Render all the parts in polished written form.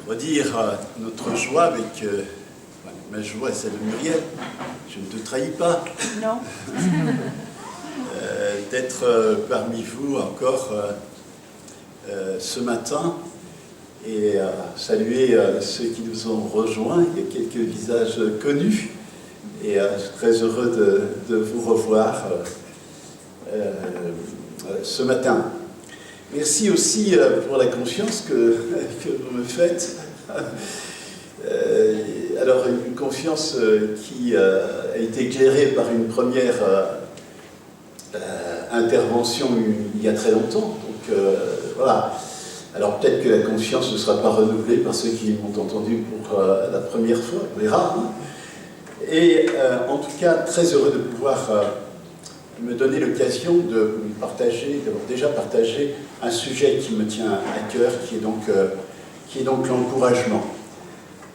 redire notre joie avec ma joie et celle de Muriel. Je ne te trahis pas. Non. D'être parmi vous encore ce matin et saluer ceux qui nous ont rejoints. Il y a quelques visages connus et je suis très heureux de vous revoir ce matin. Merci aussi pour la confiance que vous me faites. Alors, une confiance qui a été éclairée par une première intervention il y a très longtemps. Donc, voilà. Alors, peut-être que la confiance ne sera pas renouvelée par ceux qui m'ont entendu pour la première fois, on verra. Hein. Et en tout cas, très heureux de pouvoir me donner l'occasion de partager, d'avoir déjà partagé un sujet qui me tient à cœur, qui est donc l'encouragement.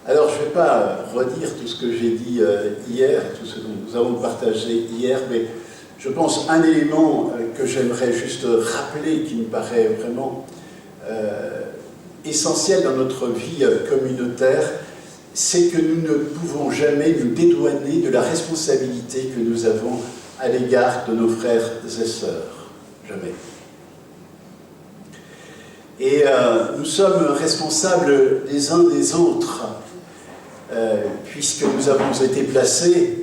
Alors, je ne vais pas redire tout ce que j'ai dit hier, tout ce que nous avons partagé hier, mais je pense un élément que j'aimerais juste rappeler, qui me paraît vraiment essentiel dans notre vie communautaire, c'est que nous ne pouvons jamais nous dédouaner de la responsabilité que nous avons à l'égard de nos frères et sœurs. Jamais. Et nous sommes responsables les uns des autres, puisque nous avons été placés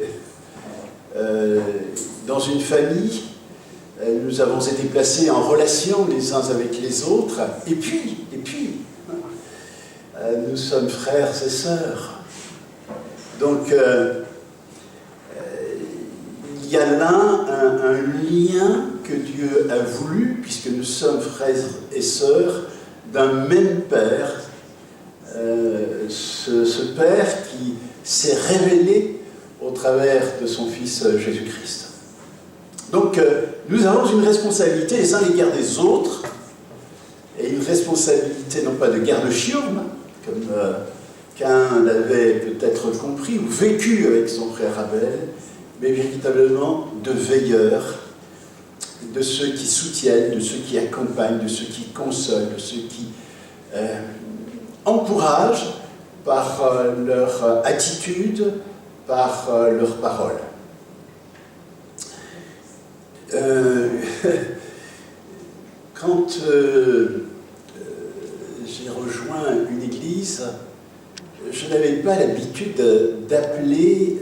dans une famille, nous avons été placés en relation les uns avec les autres, et puis nous sommes frères et sœurs. Donc, il y a là un lien que Dieu a voulu, puisque nous sommes frères et sœurs d'un même Père, ce Père qui s'est révélé au travers de son Fils Jésus-Christ. Donc, nous avons une responsabilité les uns à l'égard des autres, et une responsabilité non pas de garde-chiourme, comme Caïn l'avait peut-être compris ou vécu avec son frère Abel, mais véritablement de veilleurs, de ceux qui soutiennent, de ceux qui accompagnent, de ceux qui consolent, de ceux qui encouragent par leur attitude, par leurs paroles. Quand j'ai rejoint une église, je n'avais pas l'habitude d'appeler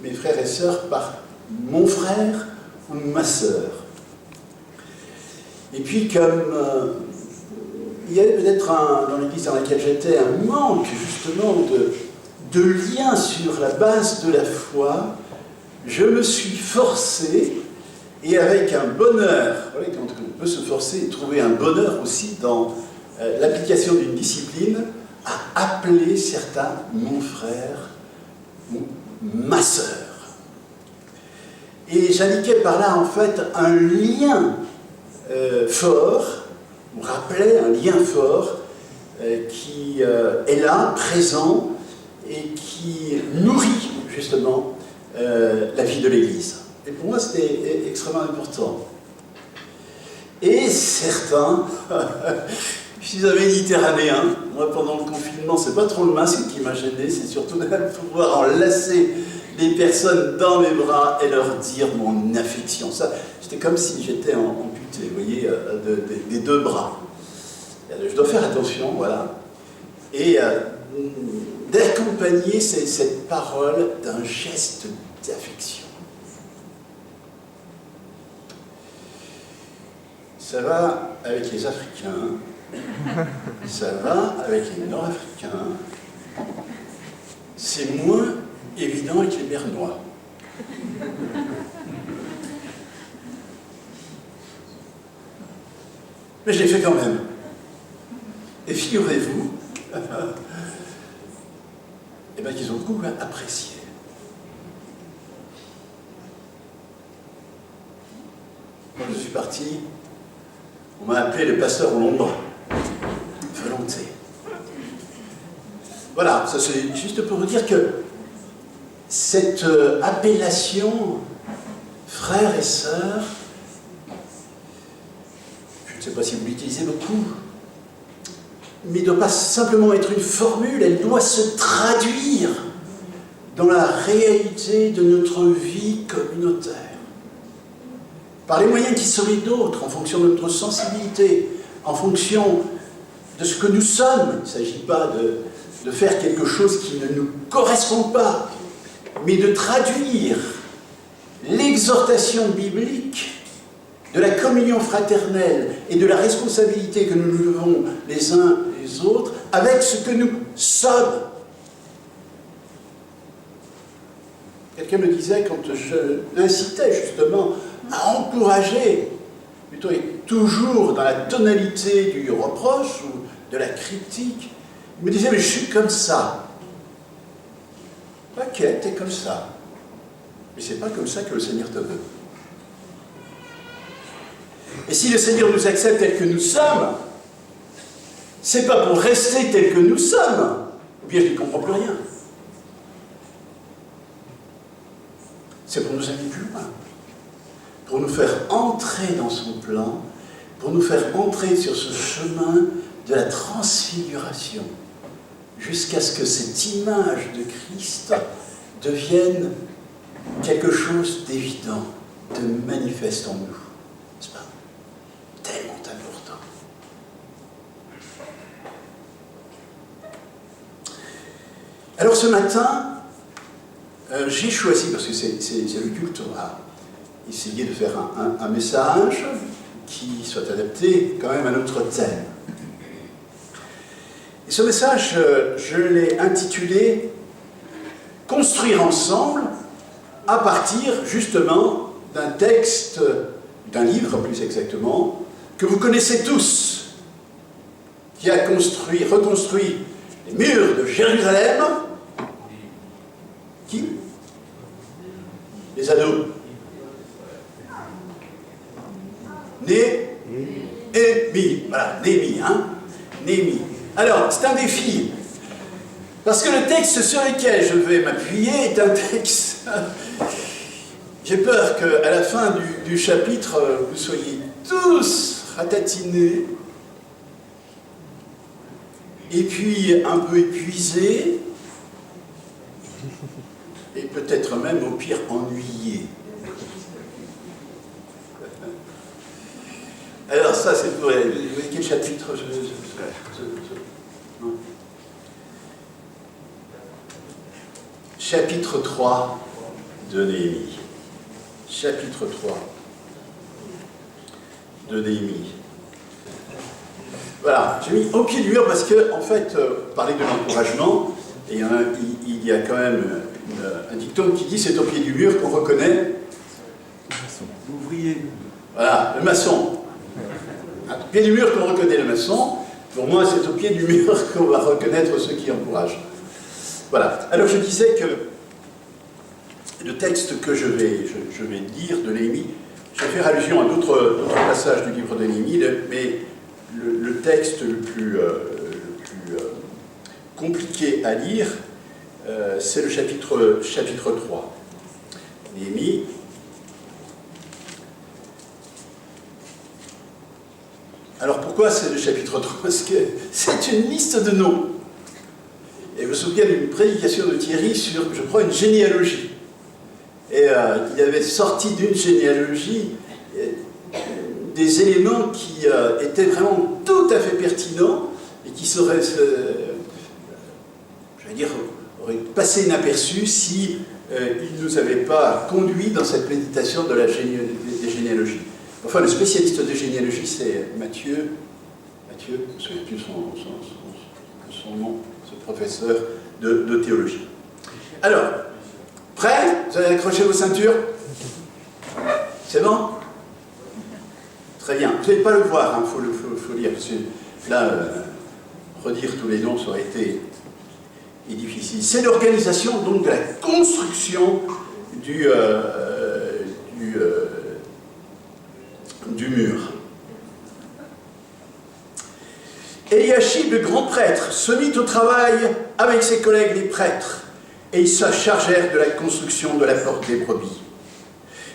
mes frères et sœurs par mon frère ou ma sœur. Et puis comme il y avait peut-être dans l'église dans laquelle j'étais un manque justement de lien sur la base de la foi, je me suis forcé, et avec un bonheur, vous voyez, quand on peut se forcer et trouver un bonheur aussi dans l'application d'une discipline, à appeler certains mon frère ou ma sœur. Et j'indiquais par là en fait un lien fort, on rappelait un lien fort qui est là, présent, et qui nourrit justement la vie de l'Église. Et pour moi, c'était extrêmement important. Et certains, je suis un méditerranéen, moi pendant le confinement, c'est pas trop le masque qui m'a gêné, c'est surtout de pouvoir enlacer les personnes dans mes bras et leur dire mon affection. Ça, c'était comme si j'étais amputé, vous voyez, des deux bras. Je dois faire attention, voilà. Et d'accompagner cette parole d'un geste d'affection. Ça va avec les Africains, ça va avec les Nord-Africains, c'est moins évident avec les Bernois. Mais je l'ai fait quand même. Et figurez-vous, qu'ils ont beaucoup apprécié. Quand je suis parti, on m'a appelé le pasteur au l'ombre. Volonté. Voilà, ça c'est juste pour vous dire que cette appellation frères et sœurs, je ne sais pas si vous l'utilisez beaucoup, mais ne doit pas simplement être une formule, elle doit se traduire dans la réalité de notre vie communautaire. Par les moyens qui sont les nôtres, en fonction de notre sensibilité, en fonction de ce que nous sommes. Il ne s'agit pas de faire quelque chose qui ne nous correspond pas, mais de traduire l'exhortation biblique de la communion fraternelle et de la responsabilité que nous nous devons les uns les autres avec ce que nous sommes. Quelqu'un me disait, quand je l'incitais justement à encourager, plutôt et toujours dans la tonalité du reproche ou de la critique, il me disait, mais je suis comme ça. Ok, t'es comme ça. Mais c'est pas comme ça que le Seigneur te veut. Et si le Seigneur nous accepte tels que nous sommes, c'est pas pour rester tels que nous sommes, ou bien je n'y comprends plus rien. C'est pour nous amener plus loin, pour nous faire entrer dans son plan, pour nous faire entrer sur ce chemin de la transfiguration, jusqu'à ce que cette image de Christ devienne quelque chose d'évident, de manifeste en nous. N'est-ce pas? Tellement important. Alors ce matin, j'ai choisi, parce que c'est le culte, on va essayer de faire un message qui soit adapté quand même à notre thème. Et ce message, je l'ai intitulé « Construire ensemble » à partir justement d'un texte, d'un livre plus exactement, que vous connaissez tous, qui a reconstruit les murs de Jérusalem. Qui? Les ados. Néhémie. Voilà, Néhémie, hein? Néhémie. Alors, c'est un défi. Parce que le texte sur lequel je vais m'appuyer est un texte... J'ai peur qu'à la fin du chapitre, vous soyez tous ratatinés, et puis un peu épuisés, et peut-être même au pire ennuyés. Alors ça, c'est pour... Quel chapitre Chapitre 3 de Néhémie. Chapitre 3 de Néhémie. Voilà, j'ai mis au pied du mur parce que, en fait, parler de l'encouragement, et il y a quand même un dicton qui dit c'est au pied du mur qu'on reconnaît l'ouvrier. Voilà, le maçon. Au pied du mur qu'on reconnaît le maçon. Pour moi, c'est au pied du mur qu'on va reconnaître ceux qui encouragent. Voilà. Alors, je disais que le texte que je vais lire de Néhémie, je vais faire allusion à d'autres passages du livre de Néhémie, mais le texte le plus compliqué à lire, c'est le chapitre 3. Néhémie. Alors pourquoi c'est le chapitre 3? Parce que c'est une liste de noms. Et je me souviens d'une prédication de Thierry sur, je crois, une généalogie. Et il avait sorti d'une généalogie des éléments qui étaient vraiment tout à fait pertinents et qui seraient, auraient passé inaperçus si il ne nous avait pas conduit dans cette méditation de la des généalogies. Enfin, le spécialiste de généalogie, c'est Matthieu, je ne me souviens plus son nom, ce professeur de théologie. Alors, prêts? Vous avez accroché vos ceintures? C'est bon? Très bien. Vous n'allez pas le voir, il faut lire. Parce que là, redire tous les noms, ça aurait été difficile. C'est l'organisation donc de la construction du mur. Eliashib, le grand prêtre, se mit au travail avec ses collègues les prêtres, et ils se chargèrent de la construction de la porte des brebis.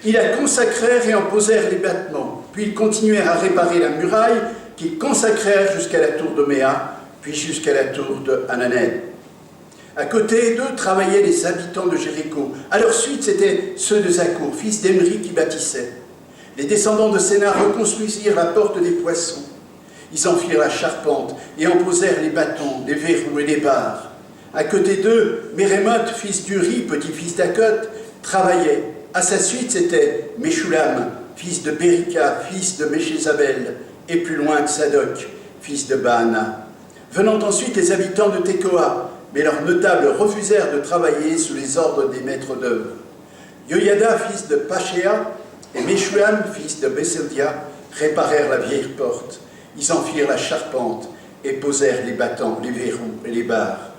Ils la consacrèrent et en posèrent les battements, puis ils continuèrent à réparer la muraille qu'ils consacrèrent jusqu'à la tour de Méa, puis jusqu'à la tour de Hananen. À côté d'eux travaillaient les habitants de Jéricho. À leur suite, c'étaient ceux de Zakour, fils d'Emri, qui bâtissaient. Les descendants de Sénar reconstruisirent la porte des poissons. Ils en firent la charpente et en posèrent les bâtons, les verrous et les barres. À côté d'eux, Mérémoth, fils d'Uri, petit-fils d'Akot, travaillait. À sa suite, c'était Meshulam, fils de Bérika, fils de Méchézabel, et plus loin Tsadok, fils de Baana. Venant ensuite les habitants de Tekoa, mais leurs notables refusèrent de travailler sous les ordres des maîtres d'œuvre. Yoyada, fils de Pachéa, et Meshulam, fils de Bessédia, réparèrent la vieille porte. Ils en firent la charpente et posèrent les battants, les verrous et les barres.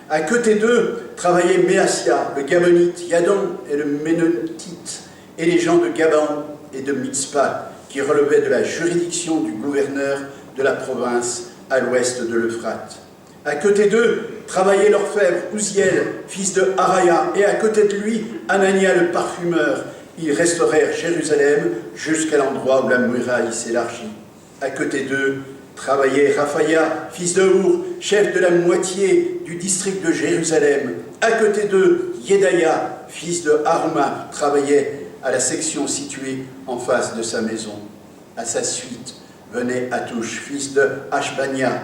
À côté d'eux travaillaient Méasia, le Gabonite, Yadon et le Ménotite, et les gens de Gabaon et de Mitzpah, qui relevaient de la juridiction du gouverneur de la province à l'ouest de l'Euphrate. À côté d'eux travaillait l'orfèvre Ouziel, fils de Haraya, et à côté de lui Anania le parfumeur. Ils restaurèrent Jérusalem jusqu'à l'endroit où la muraille s'élargit. À côté d'eux travaillait Raphaïa, fils de Our, chef de la moitié du district de Jérusalem. À côté d'eux, Yedaya, fils de Haruma, travaillait à la section située en face de sa maison. À sa suite venait Hatouche, fils de Hashbania.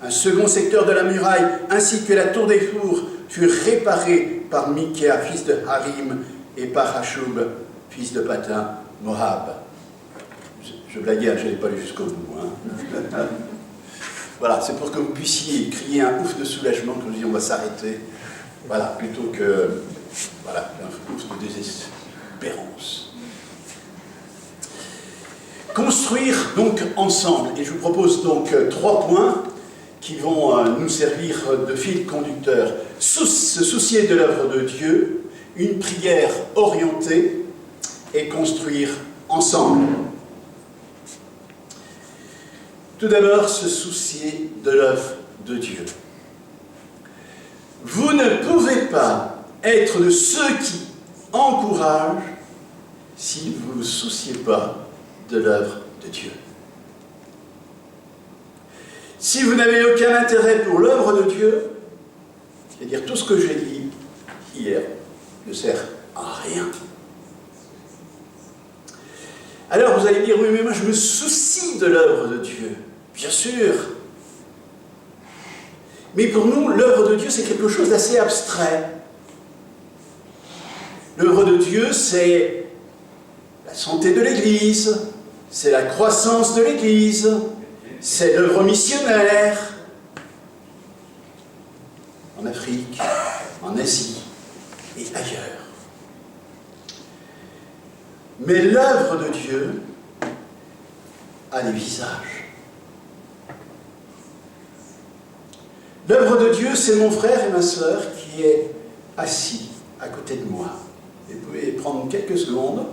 Un second secteur de la muraille, ainsi que la tour des fours, furent réparés par Michéa, fils de Harim, et par Hashub, fils de Patin, Moab. Je blaguais, je n'ai pas lu jusqu'au bout. Hein. Voilà, c'est pour que vous puissiez crier un ouf de soulagement quand je dis on va s'arrêter. Voilà, plutôt que voilà, un ouf de désespérance. Construire donc ensemble. Et je vous propose donc 3 points qui vont nous servir de fil conducteur. Se soucier de l'œuvre de Dieu, une prière orientée et construire ensemble. Tout d'abord, se soucier de l'œuvre de Dieu. Vous ne pouvez pas être de ceux qui encouragent si vous ne vous souciez pas de l'œuvre de Dieu. Si vous n'avez aucun intérêt pour l'œuvre de Dieu, c'est-à-dire tout ce que j'ai dit hier ne sert à rien. Alors vous allez dire, oui, mais moi je me soucie de l'œuvre de Dieu. Bien sûr. Mais pour nous, l'œuvre de Dieu, c'est quelque chose d'assez abstrait. L'œuvre de Dieu, c'est la santé de l'Église, c'est la croissance de l'Église, c'est l'œuvre missionnaire en Afrique, en Asie et ailleurs. Mais l'œuvre de Dieu a des visages. L'œuvre de Dieu, c'est mon frère et ma sœur qui est assis à côté de moi. Et vous pouvez prendre quelques secondes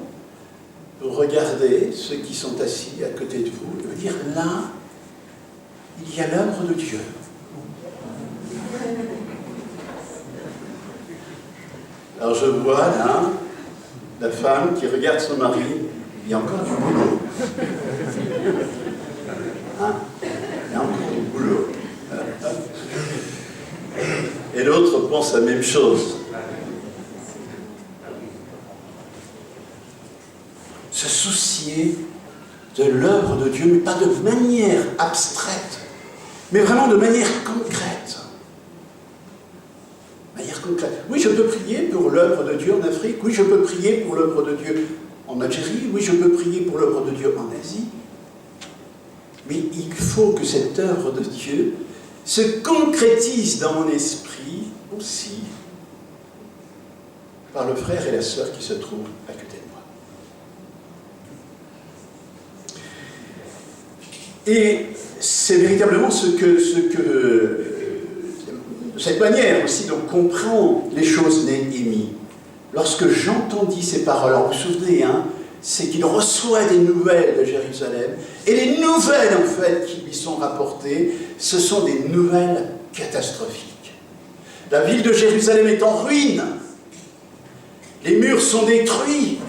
pour regarder ceux qui sont assis à côté de vous et vous dire, là, il y a l'œuvre de Dieu. Alors je vois là, la femme qui regarde son mari, il y a encore du boulot. Hein? Il y a encore du boulot. Et l'autre pense la même chose. Se soucier de l'œuvre de Dieu, mais pas de manière abstraite, mais vraiment de manière concrète. Oui, je peux prier pour l'œuvre de Dieu en Afrique. Oui, je peux prier pour l'œuvre de Dieu en Algérie. Oui, je peux prier pour l'œuvre de Dieu en Asie. Mais il faut que cette œuvre de Dieu se concrétise dans mon esprit aussi par le frère et la sœur qui se trouvent à côté de moi. Et c'est véritablement de cette manière aussi dont comprend les choses Néhémie. Lorsque j'entendis ces paroles, alors vous vous souvenez, c'est qu'il reçoit des nouvelles de Jérusalem, et les nouvelles en fait qui lui sont rapportées, ce sont des nouvelles catastrophiques. La ville de Jérusalem est en ruine, les murs sont détruits,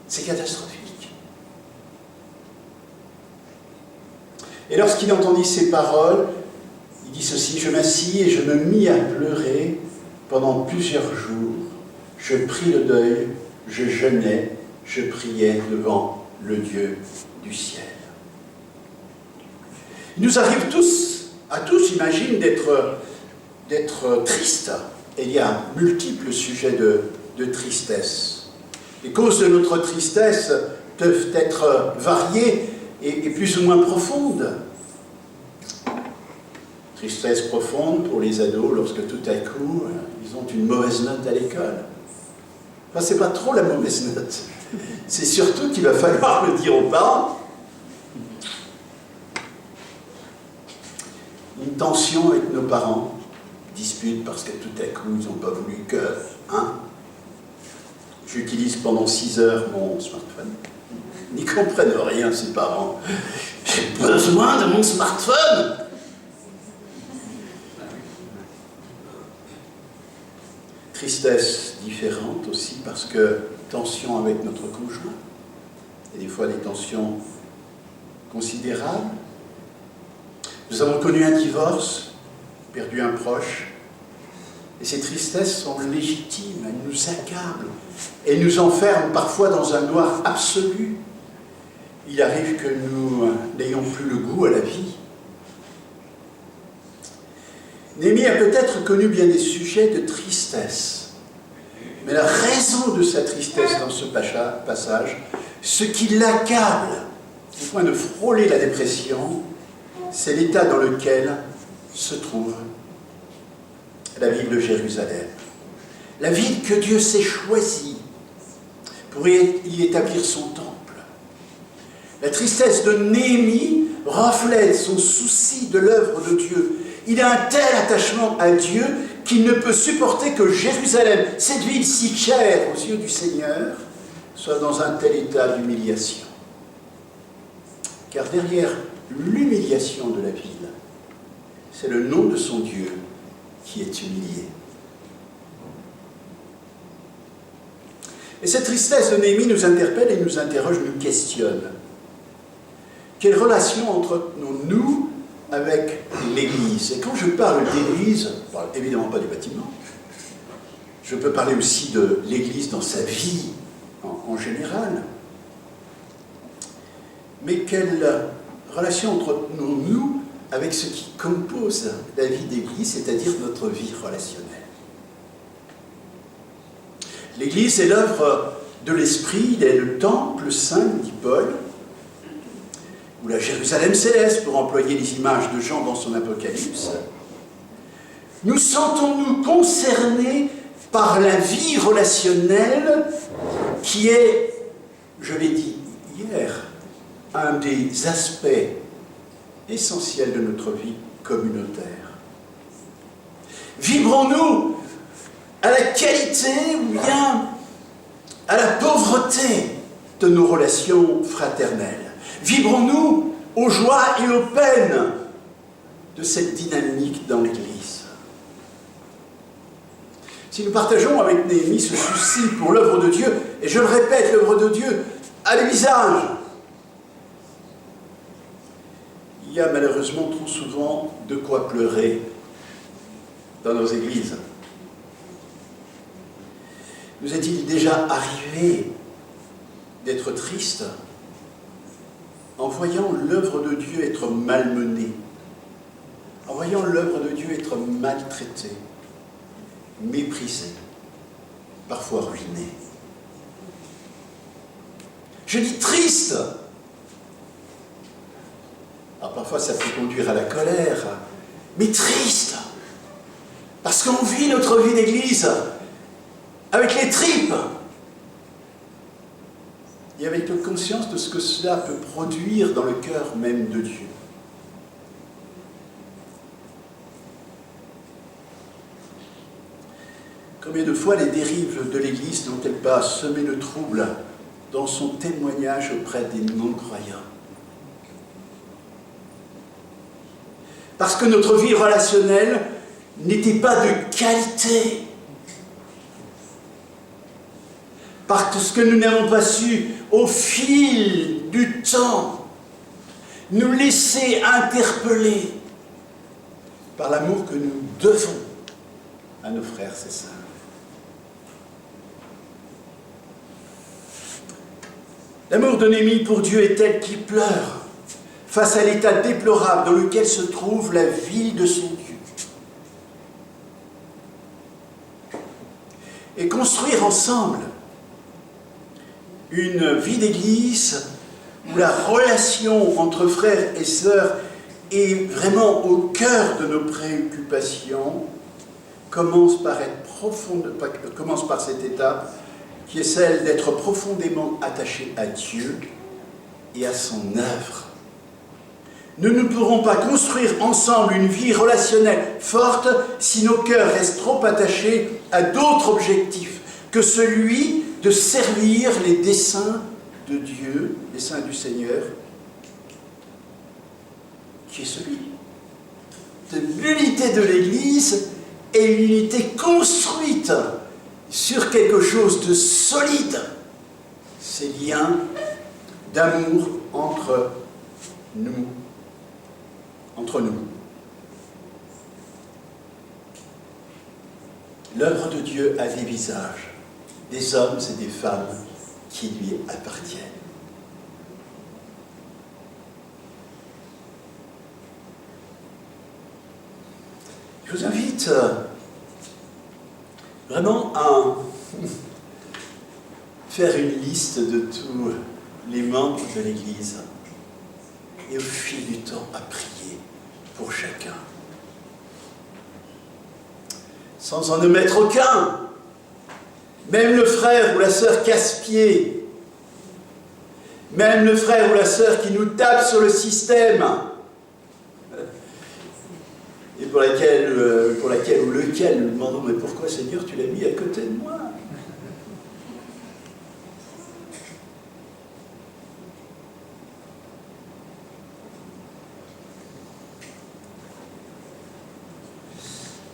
c'est catastrophique. Et lorsqu'il entendit ces paroles, il dit ceci: « Je m'assis et je me mis à pleurer pendant plusieurs jours. Je pris le deuil, je jeûnais, je priais devant le Dieu du ciel. » Il nous arrive à tous, j'imagine, d'être tristes. Et il y a multiples sujets de tristesse. Les causes de notre tristesse peuvent être variées et plus ou moins profondes. Tristesse profonde pour les ados lorsque tout à coup, ils ont une mauvaise note à l'école. Enfin, c'est pas trop la mauvaise note. C'est surtout qu'il va falloir le dire aux parents. Une tension avec nos parents, dispute parce que tout à coup, ils n'ont pas voulu que... J'utilise pendant 6 heures mon smartphone. Ils n'y comprennent rien, ces parents. J'ai besoin de mon smartphone. Tristesse différente aussi parce que tension avec notre conjoint. Et des fois des tensions considérables. Nous avons connu un divorce, perdu un proche. Et ces tristesses sont légitimes, elles nous accablent. Elles nous enferment parfois dans un noir absolu. Il arrive que nous n'ayons plus le goût à la vie. Néhémie a peut-être connu bien des sujets de tristesse. Mais la raison de sa tristesse dans ce passage, ce qui l'accable, au point de frôler la dépression, c'est l'état dans lequel se trouve la ville de Jérusalem. La ville que Dieu s'est choisie pour y établir son temple. La tristesse de Néhémie reflète son souci de l'œuvre de Dieu. Il a un tel attachement à Dieu qu'il ne peut supporter que Jérusalem, cette ville si chère aux yeux du Seigneur, soit dans un tel état d'humiliation. Car derrière l'humiliation de la ville, c'est le nom de son Dieu qui est humilié. Et cette tristesse de Néhémie nous interpelle et nous interroge, nous questionne. Quelle relation entretenons-nous avec l'Église? Et quand je parle d'Église, je ne parle évidemment pas du bâtiment, je peux parler aussi de l'Église dans sa vie en général. Mais quelle relation entretenons-nous avec ce qui compose la vie d'Église, c'est-à-dire notre vie relationnelle? L'Église est l'œuvre de l'Esprit, il est le temple saint, dit Paul, ou la Jérusalem céleste, pour employer les images de Jean dans son Apocalypse. Nous sentons-nous concernés par la vie relationnelle qui est, je l'ai dit hier, un des aspects essentiels de notre vie communautaire. Vibrons-nous à la qualité ou bien à la pauvreté de nos relations fraternelles? Vibrons-nous aux joies et aux peines de cette dynamique dans l'Église? Si nous partageons avec Néhémie ce souci pour l'œuvre de Dieu, et je le répète, l'œuvre de Dieu a des visages, il y a malheureusement trop souvent de quoi pleurer dans nos églises. Nous est-il déjà arrivé d'être triste en voyant l'œuvre de Dieu être malmenée, en voyant l'œuvre de Dieu être maltraitée, méprisée, parfois ruinée? Je dis triste. Alors parfois ça peut conduire à la colère, mais triste, parce qu'on vit notre vie d'église avec les tripes et avec la conscience de ce que cela peut produire dans le cœur même de Dieu. Combien de fois les dérives de l'Église n'ont-elles pas semé le trouble dans son témoignage auprès des non-croyants? Parce que notre vie relationnelle n'était pas de qualité. Parce que nous n'avons pas su, au fil du temps, nous laisser interpeller par l'amour que nous devons à nos frères et sœurs. L'amour de Néhémie pour Dieu est tel qu'il pleure face à l'état déplorable dans lequel se trouve la ville de son Dieu. Et construire ensemble une vie d'église où la relation entre frères et sœurs est vraiment au cœur de nos préoccupations commence par cette étape qui est celle d'être profondément attaché à Dieu et à son œuvre. Nous ne pourrons pas construire ensemble une vie relationnelle forte si nos cœurs restent trop attachés à d'autres objectifs que celui de servir les desseins de Dieu, les desseins du Seigneur, qui est celui de l'unité de l'Église et une unité construite sur quelque chose de solide, ces liens d'amour entre nous. L'œuvre de Dieu a des visages, des hommes et des femmes qui lui appartiennent. Je vous invite vraiment à faire une liste de tous les membres de l'Église et au fil du temps à prier pour chacun. Sans en omettre aucun, même le frère ou la sœur casse-pied, même le frère ou la sœur qui nous tape sur le système, et pour laquelle ou lequel nous demandons, mais pourquoi Seigneur tu l'as mis à côté de moi ?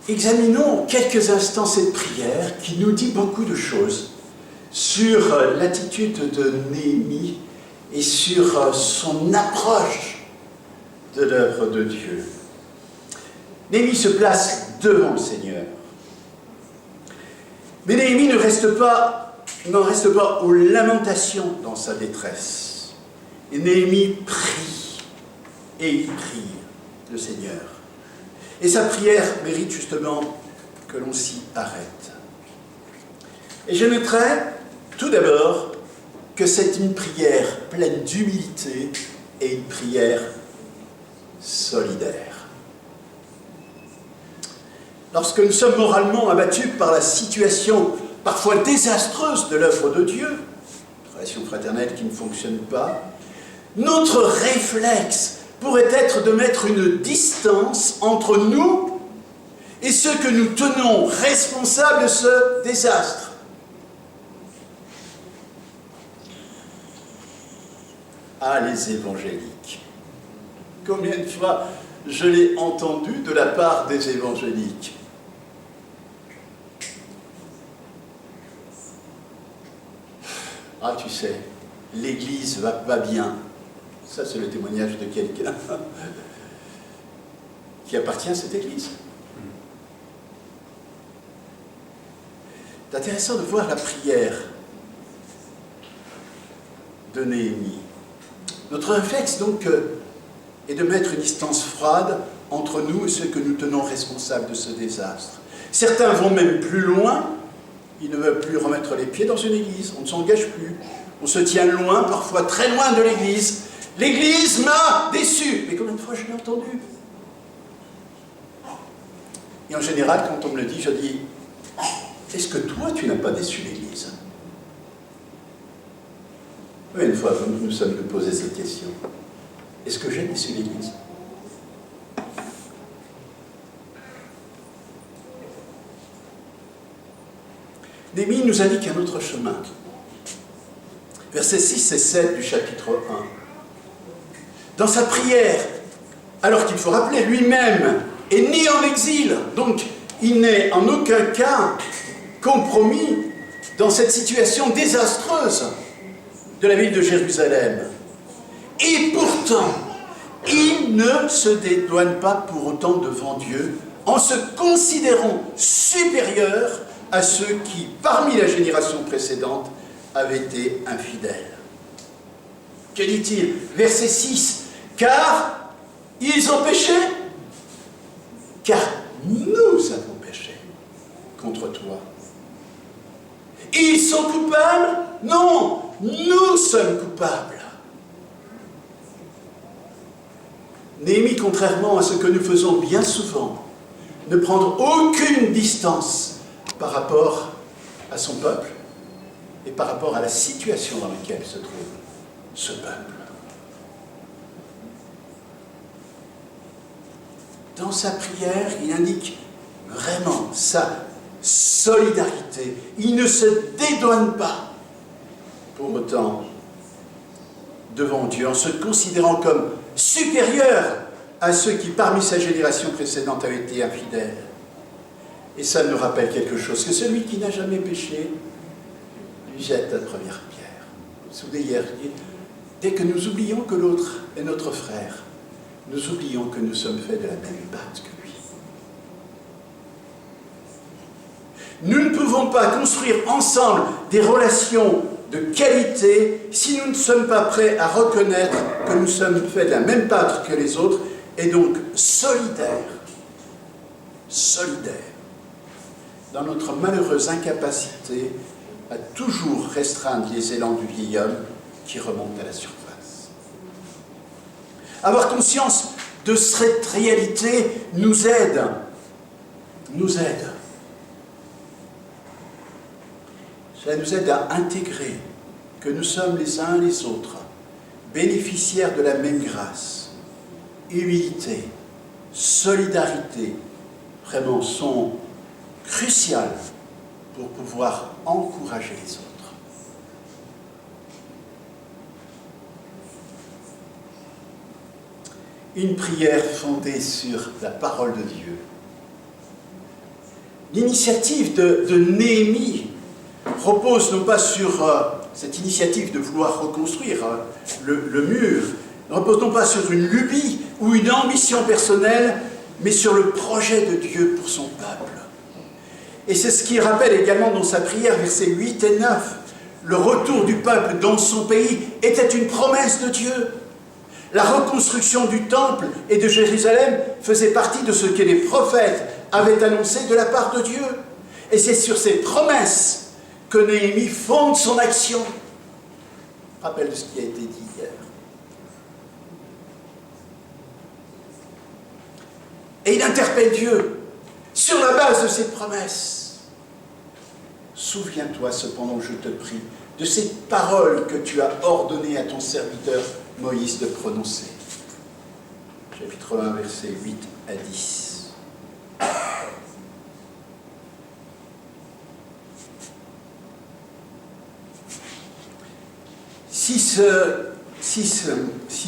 Examinons quelques instants cette prière qui nous dit beaucoup de choses sur l'attitude de Néhémie et sur son approche de l'œuvre de Dieu. Néhémie se place devant le Seigneur. Mais Néhémie n'en reste pas aux lamentations dans sa détresse. Et Néhémie prie, et il prie le Seigneur. Et sa prière mérite justement que l'on s'y arrête. Et je noterai tout d'abord que c'est une prière pleine d'humilité et une prière solidaire. Lorsque nous sommes moralement abattus par la situation parfois désastreuse de l'œuvre de Dieu, une relation fraternelle qui ne fonctionne pas, notre réflexe pourrait être de mettre une distance entre nous et ceux que nous tenons responsables de ce désastre. Ah, les évangéliques. Combien de fois je l'ai entendu de la part des évangéliques. Ah, tu sais, l'Église va pas bien. Ça, c'est le témoignage de quelqu'un qui appartient à cette Église. C'est intéressant de voir la prière de Néhémie. Notre réflexe, donc, est de mettre une distance froide entre nous et ceux que nous tenons responsables de ce désastre. Certains vont même plus loin. Ils ne veulent plus remettre les pieds dans une église. On ne s'engage plus. On se tient loin, parfois très loin de l'église. L'église m'a déçu. Mais combien de fois je l'ai entendu? Et en général, quand on me le dit, je dis, est-ce que toi, tu n'as pas déçu l'église? Oui, une fois, nous nous sommes posé cette question. Est-ce que j'ai déçu l'église? Néhémie nous indique un autre chemin. Versets 6 et 7 du chapitre 1. Dans sa prière, alors qu'il faut rappeler lui-même, est né en exil, donc il n'est en aucun cas compromis dans cette situation désastreuse de la ville de Jérusalem. Et pourtant, il ne se dédouane pas pour autant devant Dieu en se considérant supérieur à ceux qui, parmi la génération précédente, avaient été infidèles. Que dit-il? Verset 6. Car ils ont péché, car nous avons péché contre toi. Ils sont coupables? Non, nous sommes coupables. Néhémie, contrairement à ce que nous faisons bien souvent, ne prend aucune distance par rapport à son peuple et par rapport à la situation dans laquelle se trouve ce peuple. Dans sa prière, il indique vraiment sa solidarité. Il ne se dédouane pas pour autant devant Dieu en se considérant comme supérieur à ceux qui, parmi sa génération précédente, avaient été infidèles. Et ça nous rappelle quelque chose, que celui qui n'a jamais péché lui jette la première pierre. Vous vous souvenez hier, dès que nous oublions que l'autre est notre frère, nous oublions que nous sommes faits de la même pâte que lui. Nous ne pouvons pas construire ensemble des relations de qualité si nous ne sommes pas prêts à reconnaître que nous sommes faits de la même pâte que les autres et donc solidaires dans notre malheureuse incapacité à toujours restreindre les élans du vieil homme qui remontent à la surface. Avoir conscience de cette réalité nous aide. Cela nous aide à intégrer que nous sommes les uns les autres bénéficiaires de la même grâce. Humilité, solidarité, vraiment sont cruciales pour pouvoir encourager les autres. Une prière fondée sur la parole de Dieu. L'initiative de Néhémie repose non pas sur cette initiative de vouloir reconstruire le mur, ne repose non pas sur une lubie ou une ambition personnelle, mais sur le projet de Dieu pour son peuple. Et c'est ce qu'il rappelle également dans sa prière, versets 8 et 9. Le retour du peuple dans son pays était une promesse de Dieu. La reconstruction du temple et de Jérusalem faisait partie de ce que les prophètes avaient annoncé de la part de Dieu. Et c'est sur ces promesses que Néhémie fonde son action. Rappel de ce qui a été dit hier. Et il interpelle Dieu sur la base de ces promesses. Souviens-toi cependant, je te prie, de ces paroles que tu as ordonnées à ton serviteur Moïse de prononcer. Chapitre 1, versets 8 à 10. Si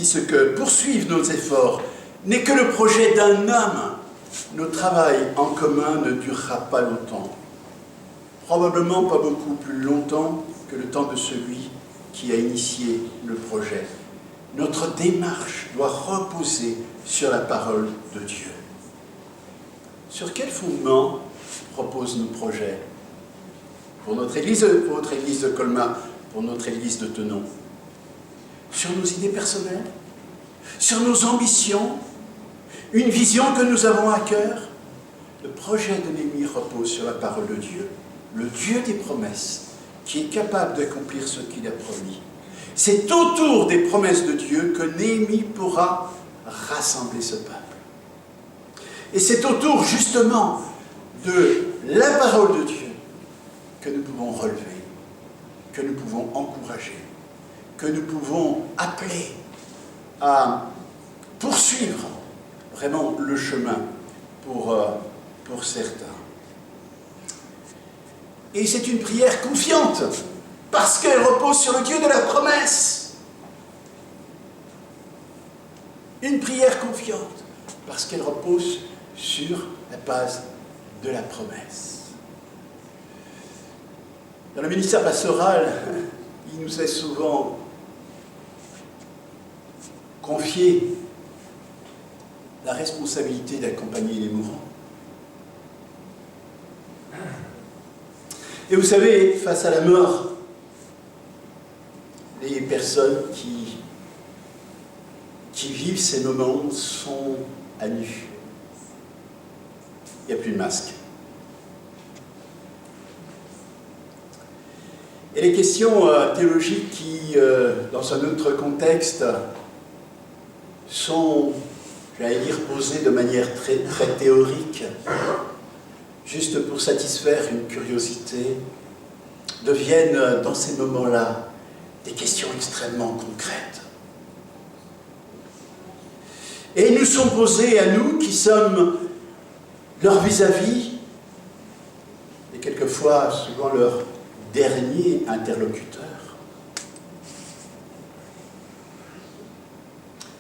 ce que poursuivent nos efforts n'est que le projet d'un homme, notre travail en commun ne durera pas longtemps. Probablement pas beaucoup plus longtemps que le temps de celui qui a initié le projet. Notre démarche doit reposer sur la parole de Dieu. Sur quel fondement reposent nos projets? Pour notre église de Colmar, pour notre église de Thonon? Sur nos idées personnelles? Sur nos ambitions? Une vision que nous avons à cœur? Le projet de Néhémie repose sur la parole de Dieu, le Dieu des promesses, qui est capable d'accomplir ce qu'il a promis. C'est autour des promesses de Dieu que Néhémie pourra rassembler ce peuple. Et c'est autour, justement, de la parole de Dieu que nous pouvons relever, que nous pouvons encourager, que nous pouvons appeler à poursuivre vraiment le chemin pour certains. Et c'est une prière confiante, parce qu'elle repose sur le Dieu de la promesse. Une prière confiante, parce qu'elle repose sur la base de la promesse. Dans le ministère pastoral, il nous est souvent confié la responsabilité d'accompagner les mourants. Et vous savez, face à la mort, les personnes qui vivent ces moments sont à nu. Il n'y a plus de masque. Et les questions théologiques qui, dans un autre contexte, sont, j'allais dire, posées de manière très, très théorique, juste pour satisfaire une curiosité, deviennent dans ces moments-là des questions extrêmement concrètes. Et ils nous sont posés à nous qui sommes leur vis-à-vis, et quelquefois souvent leur dernier interlocuteur.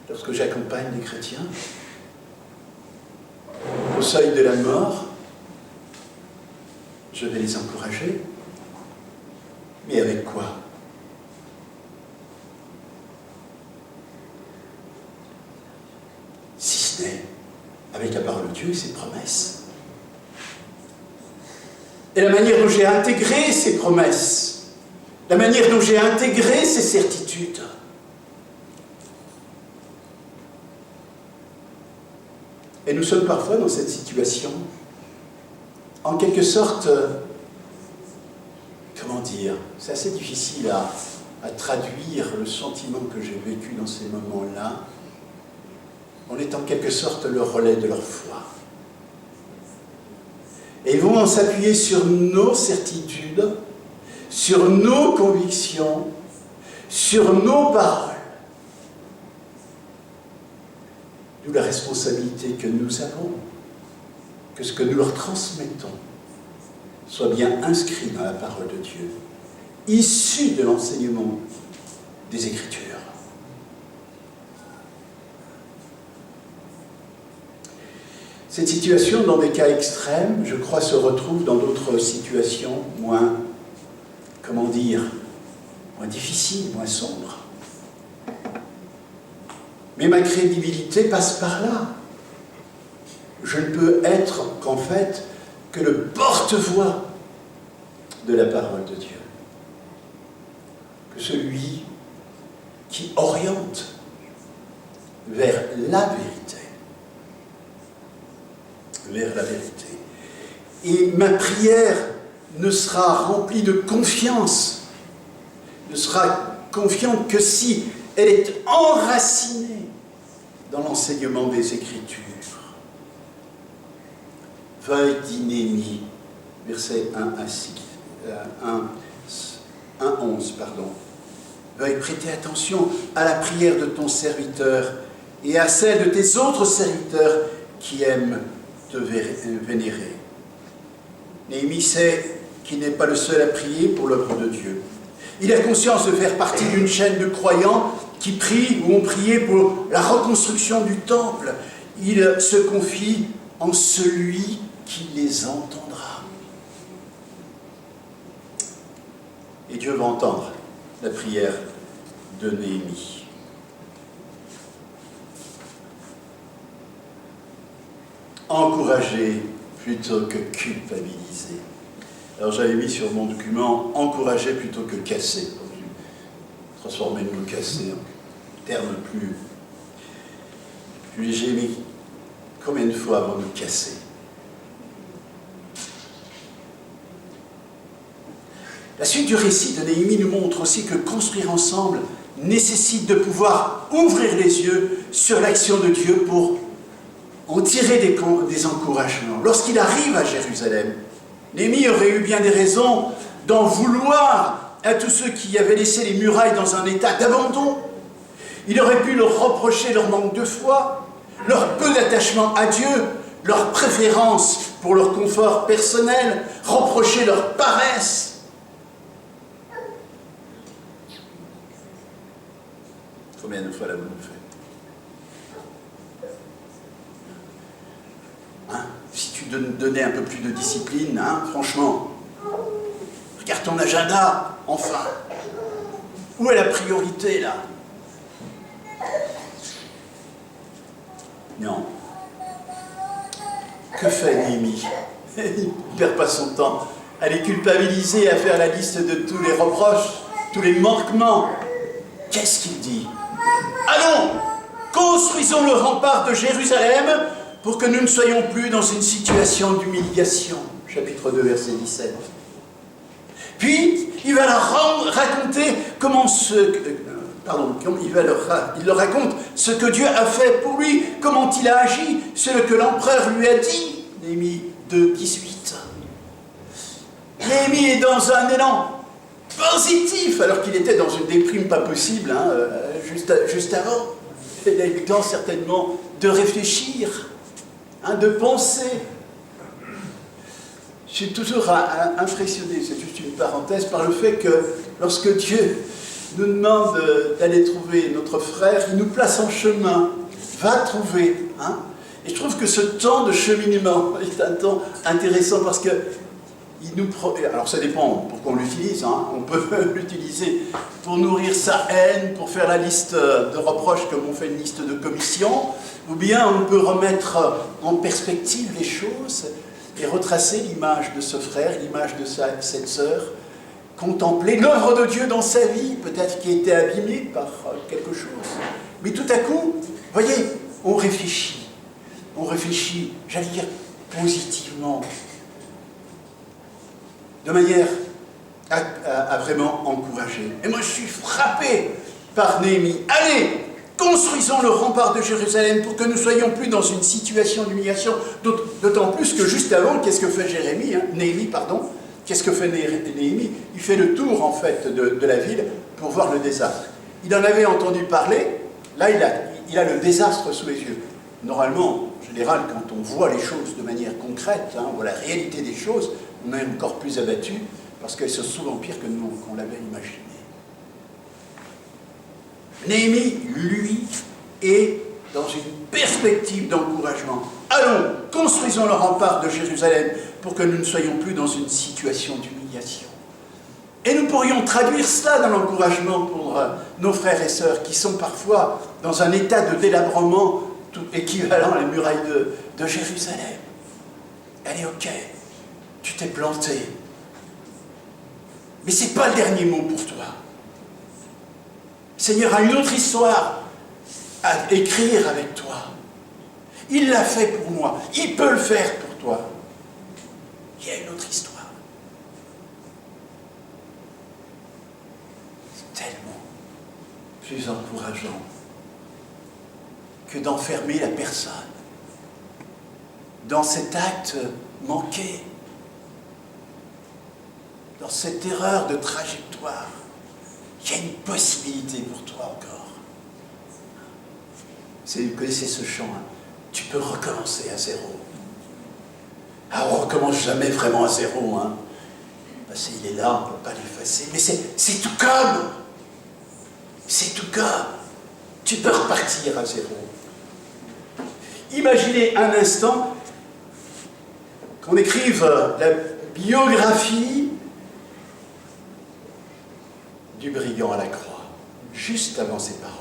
Lorsque j'accompagne les chrétiens au seuil de la mort, je vais les encourager, mais avec quoi? Si ce n'est avec la parole de Dieu et ses promesses. Et la manière dont j'ai intégré ces promesses, la manière dont j'ai intégré ces certitudes. Et nous sommes parfois dans cette situation, en quelque sorte, comment dire, c'est assez difficile à traduire le sentiment que j'ai vécu dans ces moments-là. On est en quelque sorte le relais de leur foi. Et ils vont s'appuyer sur nos certitudes, sur nos convictions, sur nos paroles. D'où la responsabilité que nous avons, que ce que nous leur transmettons soit bien inscrit dans la parole de Dieu, issu de l'enseignement des Écritures. Cette situation, dans des cas extrêmes, je crois, se retrouve dans d'autres situations moins, comment dire, moins difficiles, moins sombres. Mais ma crédibilité passe par là. Je ne peux être qu'en fait que le porte-voix de la parole de Dieu. Que celui qui oriente vers la vérité. Vers la vérité. Et ma prière ne sera remplie de confiance, ne sera confiante que si elle est enracinée dans l'enseignement des Écritures. Veuille, dit Néhémie, versets 1-11, pardon. Veuille prêter attention à la prière de ton serviteur et à celle de tes autres serviteurs qui aiment te vénérer. Néhémie sait qu'il n'est pas le seul à prier pour l'œuvre de Dieu. Il a conscience de faire partie d'une chaîne de croyants qui prient ou ont prié pour la reconstruction du temple. Il se confie en celui qui les entendra. Et Dieu va entendre la prière de Néhémie. Encourager plutôt que culpabiliser. Alors j'avais mis sur mon document encourager plutôt que casser. Transformer le mot casser en terme plus léger. Mais combien de fois avons nous cassé? La suite du récit de Néhémie nous montre aussi que construire ensemble nécessite de pouvoir ouvrir les yeux sur l'action de Dieu pour en tirer des encouragements. Lorsqu'il arrive à Jérusalem, Néhémie aurait eu bien des raisons d'en vouloir à tous ceux qui avaient laissé les murailles dans un état d'abandon. Il aurait pu leur reprocher leur manque de foi, leur peu d'attachement à Dieu, leur préférence pour leur confort personnel, reprocher leur paresse. Combien de fois l'avons-nous fait? Si tu donnais un peu plus de discipline, franchement, regarde ton agenda, enfin. Où est la priorité, là? Non. Que fait Néhémie? Il ne perd pas son temps à les culpabiliser, à faire la liste de tous les reproches, tous les manquements. Qu'est-ce qu'il dit? Allons, construisons le rempart de Jérusalem pour que nous ne soyons plus dans une situation d'humiliation. Chapitre 2, verset 17. Puis, il va leur raconter comment il leur raconte ce que Dieu a fait pour lui, comment il a agi, ce que l'empereur lui a dit. Néhémie 2, 18. Néhémie est dans un élan positif, alors qu'il était dans une déprime pas possible, juste avant. Il a eu le temps certainement de réfléchir, de penser. Je suis toujours impressionné, c'est juste une parenthèse, par le fait que lorsque Dieu nous demande d'aller trouver notre frère, il nous place en chemin, va trouver. Et je trouve que ce temps de cheminement est un temps intéressant parce que alors ça dépend pour qu'on l'utilise, on peut l'utiliser pour nourrir sa haine, pour faire la liste de reproches comme on fait une liste de commissions, ou bien on peut remettre en perspective les choses et retracer l'image de ce frère, l'image de cette sœur, contempler l'œuvre de Dieu dans sa vie, peut-être qui a été abîmée par quelque chose. Mais tout à coup, voyez, on réfléchit, j'allais dire, positivement, de manière à vraiment encourager. Et moi, je suis frappé par Néhémie. Allez, construisons le rempart de Jérusalem pour que nous ne soyons plus dans une situation d'humiliation, d'autant plus que juste avant, qu'est-ce que fait Néhémie, qu'est-ce que fait Néhémie? Il fait le tour, en fait, de la ville pour voir le désastre. Il en avait entendu parler, là, il a le désastre sous les yeux. Normalement, en général, quand on voit les choses de manière concrète, on voit la réalité des choses, on est encore plus abattu, parce qu'elles sont souvent pires que nous, qu'on l'avait imaginé. Néhémie, lui, est dans une perspective d'encouragement. Allons, construisons le rempart de Jérusalem pour que nous ne soyons plus dans une situation d'humiliation. Et nous pourrions traduire cela dans l'encouragement pour nos frères et sœurs qui sont parfois dans un état de délabrement tout équivalent à la muraille de Jérusalem. Allez, ok, tu t'es planté. Mais ce n'est pas le dernier mot pour toi. Le Seigneur a une autre histoire à écrire avec toi. Il l'a fait pour moi. Il peut le faire pour toi. Il y a une autre histoire. C'est tellement plus encourageant que d'enfermer la personne dans cet acte manqué, dans cette erreur de trajectoire. Il y a une possibilité pour toi encore. Vous connaissez ce chant, tu peux recommencer à zéro. Ah, on ne recommence jamais vraiment à zéro. Parce qu'il est là, on ne peut pas l'effacer. Mais c'est tout comme. C'est tout comme. Tu peux repartir à zéro. Imaginez un instant qu'on écrive la biographie du brigand à la croix, juste avant ces paroles.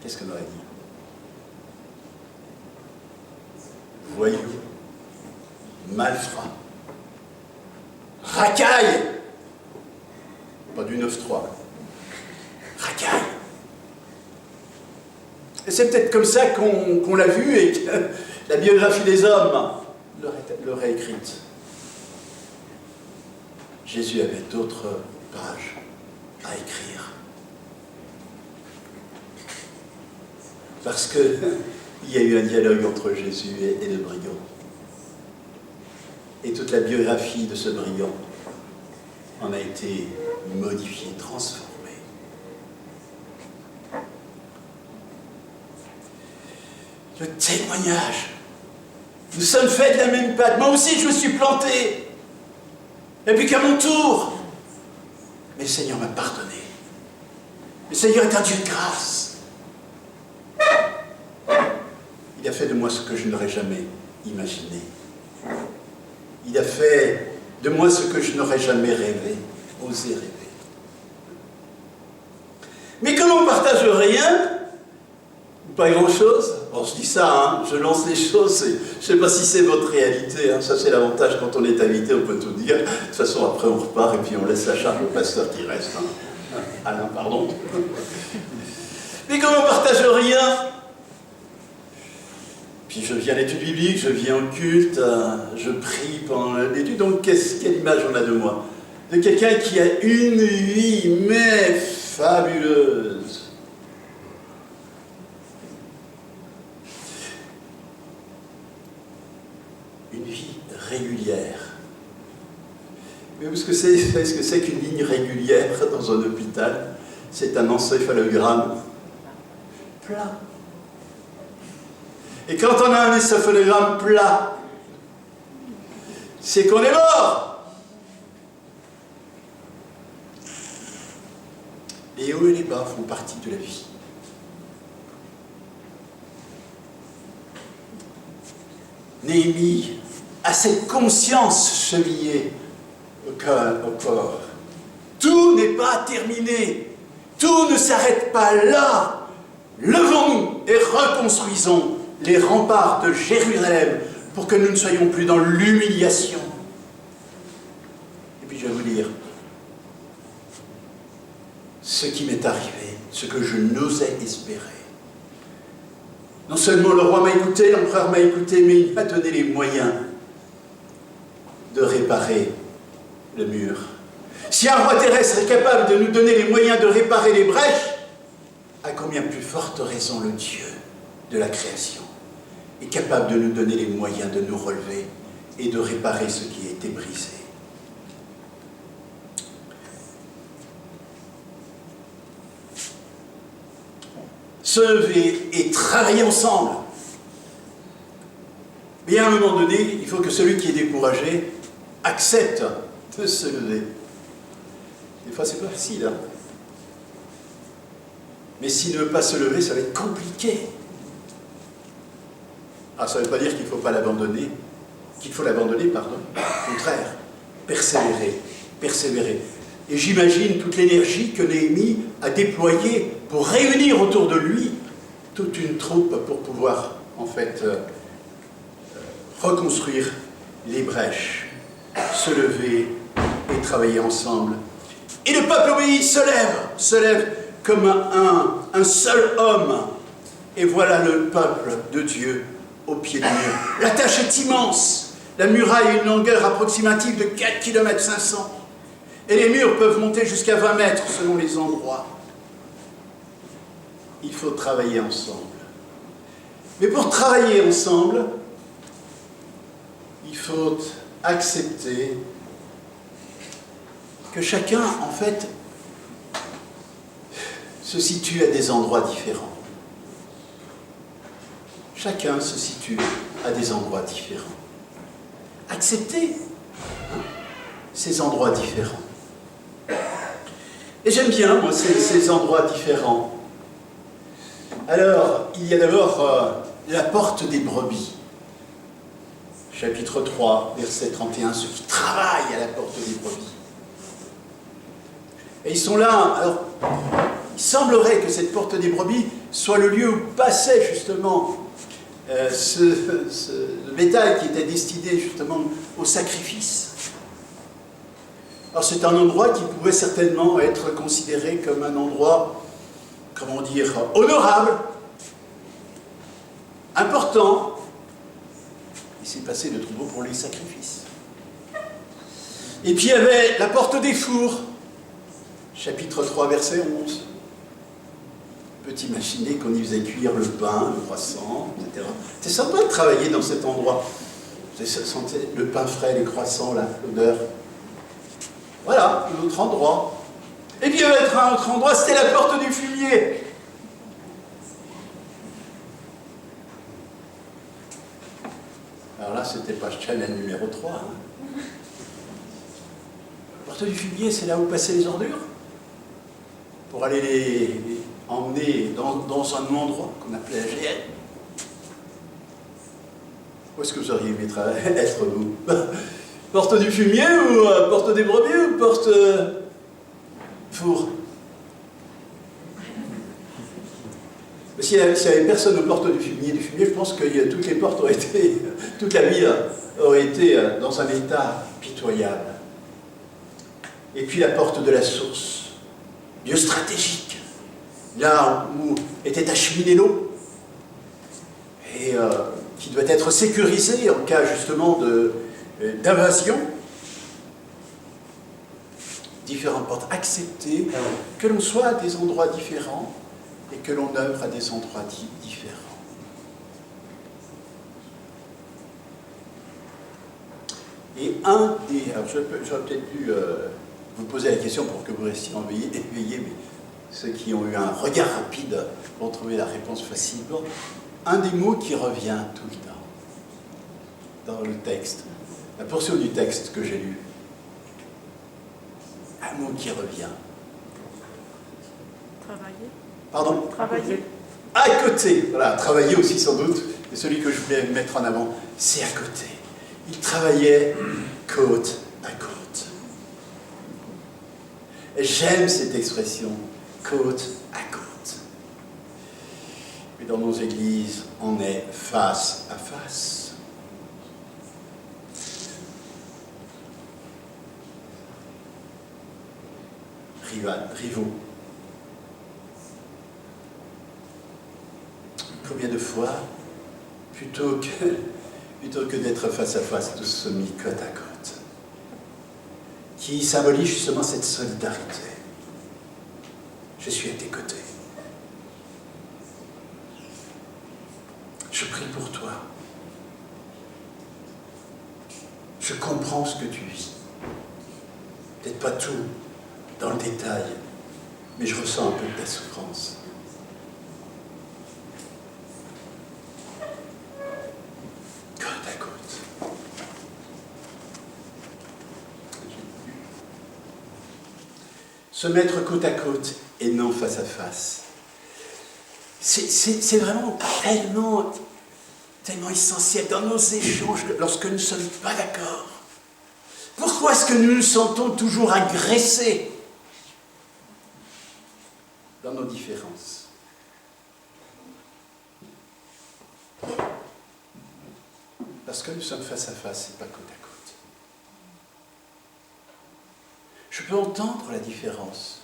Qu'est-ce qu'on aurait dit? Voyou, malfrat, racaille, pas du 9-3, racaille. Et c'est peut-être comme ça qu'on l'a vu et que la biographie des hommes l'aurait écrite. Jésus avait d'autres pages à écrire. Parce qu'il y a eu un dialogue entre Jésus et le brigand. Et toute la biographie de ce brigand en a été modifiée, transformée. Le témoignage. Nous sommes faits de la même pâte. Moi aussi, je me suis planté. Et puis qu'à mon tour. Mais le Seigneur m'a pardonné. Le Seigneur est un Dieu de grâce. Il a fait de moi ce que je n'aurais jamais imaginé. Il a fait de moi ce que je n'aurais jamais rêvé, osé rêver. Mais comme on ne partage rien, Pas grand-chose. Bon, je dis ça, hein, je lance les choses, je ne sais pas si c'est votre réalité, hein, ça c'est l'avantage quand on est invité, on peut tout dire. De toute façon, après on repart et puis on laisse la charge au pasteur qui reste. Hein. Alain, pardon. Mais comme on ne partage rien, puis je viens à l'étude biblique, je viens au culte, je prie pendant l'étude, donc quelle image on a de moi? De quelqu'un qui a une vie, mais fabuleuse. Une vie régulière. Mais vous savez ce que c'est qu'une ligne régulière dans un hôpital? C'est un encéphalogramme plat. Et quand on a un encéphalogramme plat, c'est qu'on est mort. Les hauts et les bas font partie de la vie. Néhémie a cette conscience chevillée au corps. Tout n'est pas terminé. Tout ne s'arrête pas là. Levons-nous et reconstruisons les remparts de Jérusalem pour que nous ne soyons plus dans l'humiliation. Et puis je vais vous dire ce qui m'est arrivé, ce que je n'osais espérer. Non seulement le roi m'a écouté, l'empereur m'a écouté, mais il m'a donné les moyens de réparer le mur. Si un roi terrestre est capable de nous donner les moyens de réparer les brèches, à combien plus forte raison le Dieu de la création est capable de nous donner les moyens de nous relever et de réparer ce qui a été brisé. Se lever et travailler ensemble. Mais à un moment donné, il faut que celui qui est découragé accepte de se lever. Des fois, c'est pas facile, hein. Mais s'il ne veut pas se lever, ça va être compliqué. Ah, ça ne veut pas dire qu'il ne faut pas l'abandonner, qu'il faut l'abandonner, pardon. Au contraire, persévérer, persévérer. Et j'imagine toute l'énergie que Néhémie a déployée pour réunir autour de lui toute une troupe pour pouvoir, en fait, reconstruire les brèches, se lever et travailler ensemble. Et le peuple obéit, se lève comme un seul homme. Et voilà le peuple de Dieu au pied du mur. La tâche est immense. La muraille a une longueur approximative de 4 km 500. Et les murs peuvent monter jusqu'à 20 mètres selon les endroits. Il faut travailler ensemble. Mais pour travailler ensemble, il faut accepter que chacun, en fait, se situe à des endroits différents. Chacun se situe à des endroits différents. Accepter ces endroits différents. Et j'aime bien, moi, ces endroits différents. Alors, il y a d'abord la porte des brebis. Chapitre 3, verset 31, ceux qui travaillent à la porte des brebis. Et ils sont là, alors, il semblerait que cette porte des brebis soit le lieu où passait justement ce bétail qui était destiné justement au sacrifice. Alors c'est un endroit qui pouvait certainement être considéré comme un endroit, comment dire, honorable, important. Il s'est passé de troupeaux pour les sacrifices. Et puis il y avait la porte des fours, chapitre 3, verset 11. On peut imaginer qu'on y faisait cuire le pain, le croissant, etc. C'est sympa de travailler dans cet endroit. Vous sentez le pain frais, les croissants, l'odeur. Voilà, un autre endroit. Et puis il y avait un autre endroit, c'était la porte du fumier. Alors là, c'était pas channel numéro 3. Hein. La porte du fumier, c'est là où passaient les ordures. Pour aller les emmener dans un endroit qu'on appelait la GN. Où est-ce que vous auriez aimé être, vous? Porte du fumier ou porte des brebis ou porte four? S'il n'y avait personne aux portes du fumier, je pense que toutes les portes auraient été, toute la ville aurait été dans un état pitoyable. Et puis la porte de la source, lieu stratégique, là où était acheminée l'eau, et qui doit être sécurisée en cas justement d'invasion. Différentes portes acceptées, que l'on soit à des endroits différents, et que l'on œuvre à des endroits différents. Et un des... Alors j'aurais peut-être dû vous poser la question pour que vous restiez éveillés, mais ceux qui ont eu un regard rapide vont trouver la réponse facilement. Un des mots qui revient tout le temps dans le texte, la portion du texte que j'ai lu, un mot qui revient. Travailler. Pardon ? Travailler. À côté, voilà, travailler aussi sans doute, et celui que je voulais mettre en avant, c'est à côté. Il travaillait côte à côte. Et j'aime cette expression, côte à côte. Mais dans nos églises, on est face à face. Rivaux. Combien de fois, plutôt que d'être face à face, tous se mis côte à côte, qui symbolise justement cette solidarité. Je suis à tes côtés. Je prie pour toi. Je comprends ce que tu vis. Peut-être pas tout dans le détail, mais je ressens un peu de ta souffrance. Se mettre côte à côte et non face à face. C'est vraiment tellement essentiel dans nos échanges lorsque nous ne sommes pas d'accord. Pourquoi est-ce que nous nous sentons toujours agressés dans nos différences? Parce que nous sommes face à face et pas côte à côte. Je peux entendre la différence.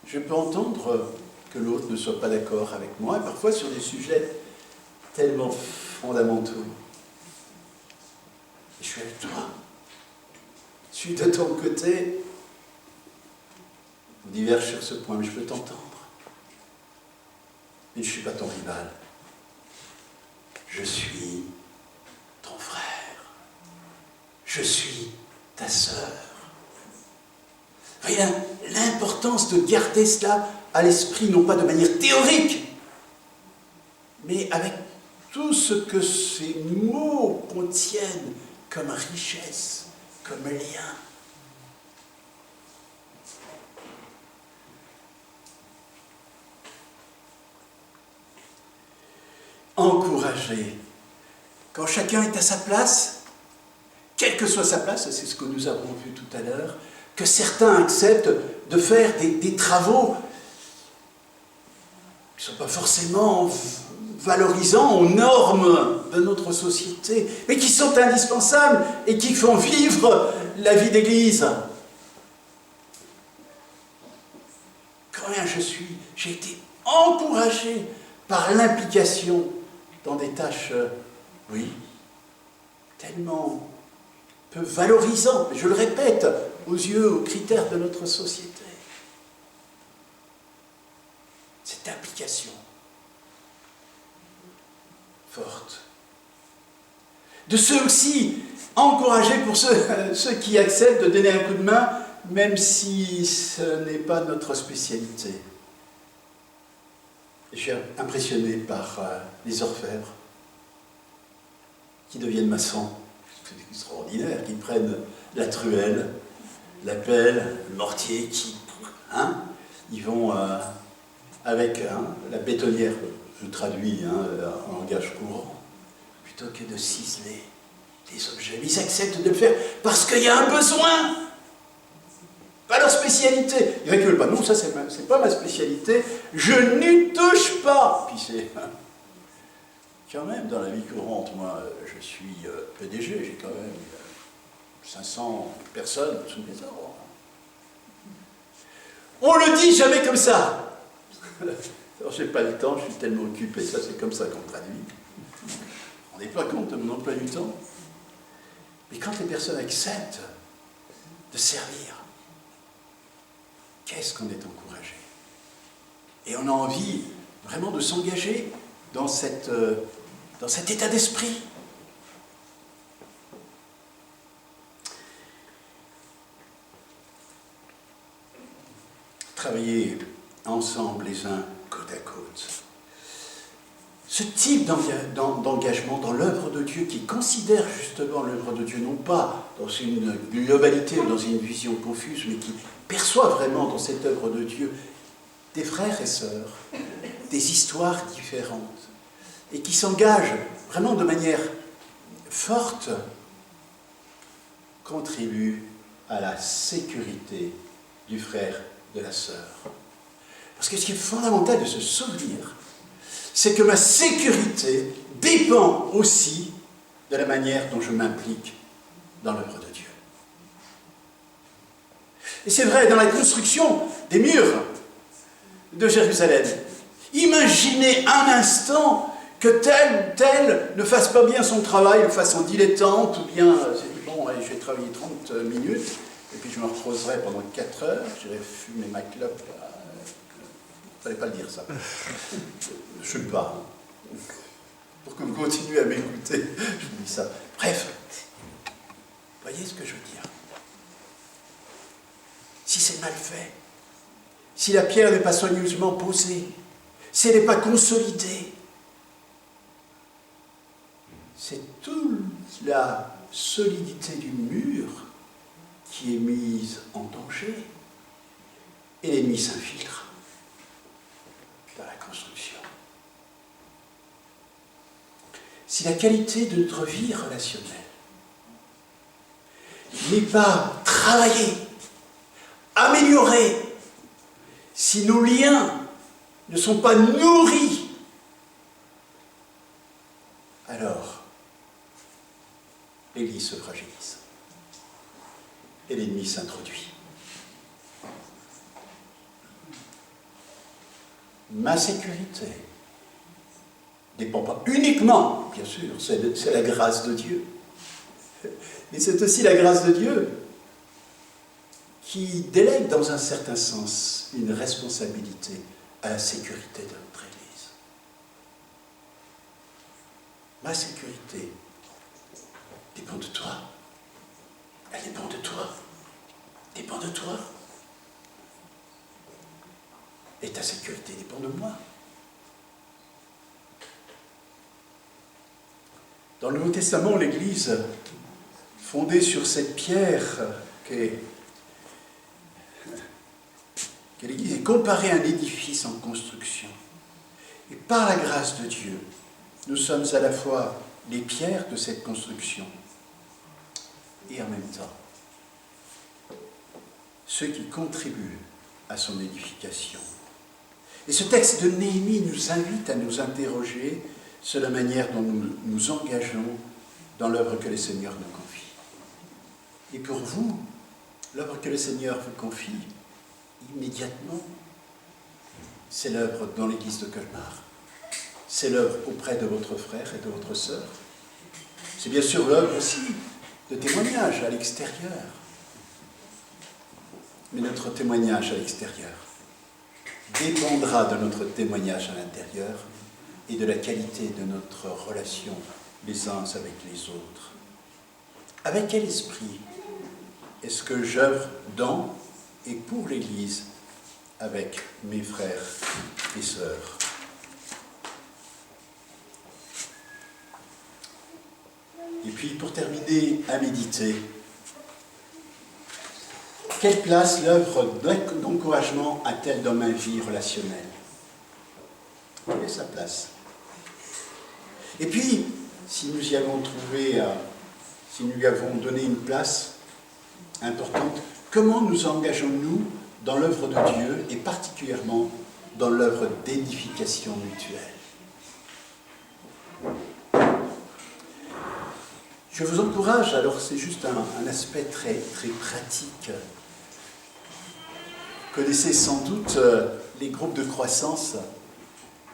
Je peux entendre que l'autre ne soit pas d'accord avec moi, et parfois sur des sujets tellement fondamentaux. Et je suis avec toi. Je suis de ton côté. On diverge sur ce point, mais je peux t'entendre. Mais je ne suis pas ton rival. Je suis ton frère. Je suis ta sœur. Voyez l'importance de garder cela à l'esprit, non pas de manière théorique, mais avec tout ce que ces mots contiennent comme richesse, comme lien. Encourager. Quand chacun est à sa place, quelle que soit sa place, c'est ce que nous avons vu tout à l'heure, que certains acceptent de faire des travaux qui ne sont pas forcément valorisants aux normes de notre société, mais qui sont indispensables et qui font vivre la vie d'Église. Combien j'ai été encouragé par l'implication dans des tâches, tellement peu valorisantes, je le répète, aux critères de notre société. Cette implication forte. De ceux aussi, encouragés pour ceux qui acceptent de donner un coup de main, même si ce n'est pas notre spécialité. Et je suis impressionné par les orfèvres qui deviennent maçons. C'est extraordinaire, qui prennent la truelle, la pelle, le mortier, ils vont avec la bétonnière, je traduis en langage courant, plutôt que de ciseler les objets. Ils acceptent de le faire parce qu'il y a un besoin, pas leur spécialité. Ils ne reculent pas, non, ça c'est c'est pas ma spécialité, je n'y touche pas. Puis c'est quand même dans la vie courante, moi je suis PDG, j'ai quand même 500 personnes sous mes ordres. On le dit jamais comme ça. Alors j'ai pas le temps, je suis tellement occupé, ça c'est comme ça qu'on traduit. On n'est pas compte de mon emploi du temps. Mais quand les personnes acceptent de servir, qu'est-ce qu'on est encouragé? Et on a envie vraiment de s'engager dans cet état d'esprit. Travailler ensemble les uns côte à côte. Ce type d'engagement dans l'œuvre de Dieu, qui considère justement l'œuvre de Dieu non pas dans une globalité ou dans une vision confuse, mais qui perçoit vraiment dans cette œuvre de Dieu des frères et sœurs, des histoires différentes, et qui s'engage vraiment de manière forte, contribue à la sécurité du frère, de la sœur. Parce que ce qui est fondamental de se souvenir, c'est que ma sécurité dépend aussi de la manière dont je m'implique dans l'œuvre de Dieu. Et c'est vrai dans la construction des murs de Jérusalem. Imaginez un instant que tel ou tel ne fasse pas bien son travail, le fasse en dilettante, ou bien c'est dit, bon, allez, je vais travailler 30 minutes, et puis je me reposerai pendant 4 heures, j'irai fumer ma clope. Il ne fallait pas le dire, ça. Je ne fume pas. Pour que vous continuez à m'écouter, je vous dis ça. Bref, voyez ce que je veux dire. Si c'est mal fait, si la pierre n'est pas soigneusement posée, si elle n'est pas consolidée, c'est toute la solidité du mur qui est mise en danger, et l'ennemi s'infiltre dans la construction. Si la qualité de notre vie relationnelle n'est pas travaillée, améliorée, si nos liens ne sont pas nourris, alors l'Église se fragilise et l'ennemi s'introduit. Ma sécurité ne dépend pas uniquement, bien sûr, c'est la grâce de Dieu, mais c'est aussi la grâce de Dieu qui délègue dans un certain sens une responsabilité à la sécurité de notre Église. Ma sécurité dépend de toi. Elle dépend de toi. Dépend de toi. Et ta sécurité dépend de moi. Dans le Nouveau Testament, l'Église, fondée sur cette pierre qu'est l'Église, est comparée à un édifice en construction. Et par la grâce de Dieu, nous sommes à la fois les pierres de cette construction et en même temps ceux qui contribuent à son édification. Et ce texte de Néhémie nous invite à nous interroger sur la manière dont nous nous engageons dans l'œuvre que le Seigneur nous confie. Et pour vous, l'œuvre que le Seigneur vous confie, immédiatement, c'est l'œuvre dans l'église de Colmar. C'est l'œuvre auprès de votre frère et de votre sœur. C'est bien sûr l'œuvre aussi de témoignage à l'extérieur. Mais notre témoignage à l'extérieur dépendra de notre témoignage à l'intérieur et de la qualité de notre relation les uns avec les autres. Avec quel esprit est-ce que j'œuvre dans et pour l'Église avec mes frères et sœurs? Et puis, pour terminer, à méditer. Quelle place l'œuvre d'encouragement a-t-elle dans ma vie relationnelle? Quelle est sa place? Et puis, si nous y avons trouvé, si nous lui avons donné une place importante, comment nous engageons-nous dans l'œuvre de Dieu et particulièrement dans l'œuvre d'édification mutuelle. Je vous encourage, alors c'est juste un aspect très, très pratique. Vous connaissez sans doute les groupes de croissance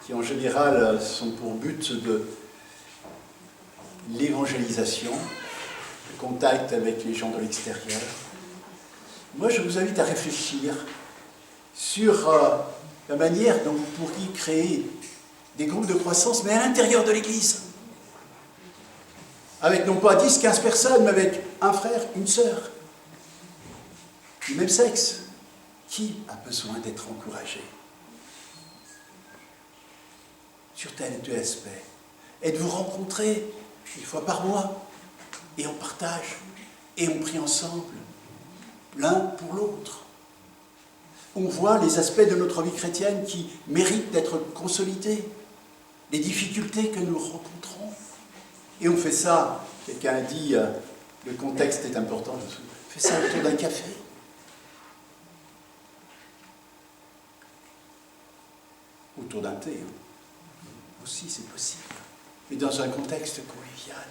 qui en général sont pour but de l'évangélisation, le contact avec les gens de l'extérieur. Moi, je vous invite à réfléchir sur la manière dont vous pourriez créer des groupes de croissance, mais à l'intérieur de l'Église. Avec non pas 10, 15 personnes, mais avec un frère, une sœur, du même sexe, qui a besoin d'être encouragé sur tel ou tel aspect. Et de vous rencontrer une fois par mois, et on partage, et on prie ensemble, l'un pour l'autre. On voit les aspects de notre vie chrétienne qui méritent d'être consolidés, les difficultés que nous rencontrons. Et on fait ça, quelqu'un a dit, le contexte est important, on fait ça autour d'un café. Autour d'un thé, aussi c'est possible, mais dans un contexte convivial.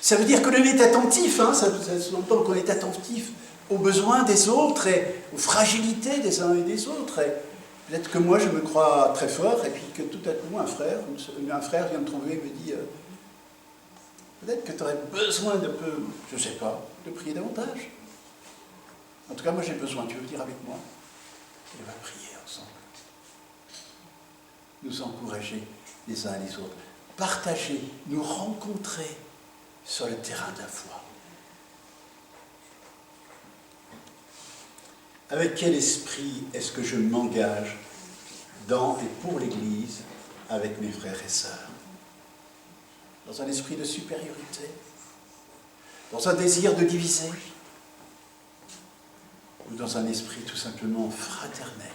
Ça veut dire que l'on est attentif, ça sous-entend qu'on est attentif aux besoins des autres et aux fragilités des uns et des autres. Et peut-être que moi je me crois très fort et puis que tout à coup un frère vient me trouver et me dit peut-être que tu aurais besoin de peu, je ne sais pas, de prier davantage. En tout cas moi j'ai besoin, tu veux venir avec moi? Et on va prier ensemble. Nous encourager les uns et les autres. Partager, nous rencontrer sur le terrain de la foi. Avec quel esprit est-ce que je m'engage dans et pour l'Église avec mes frères et sœurs? Dans un esprit de supériorité? Dans un désir de diviser? Ou dans un esprit tout simplement fraternel?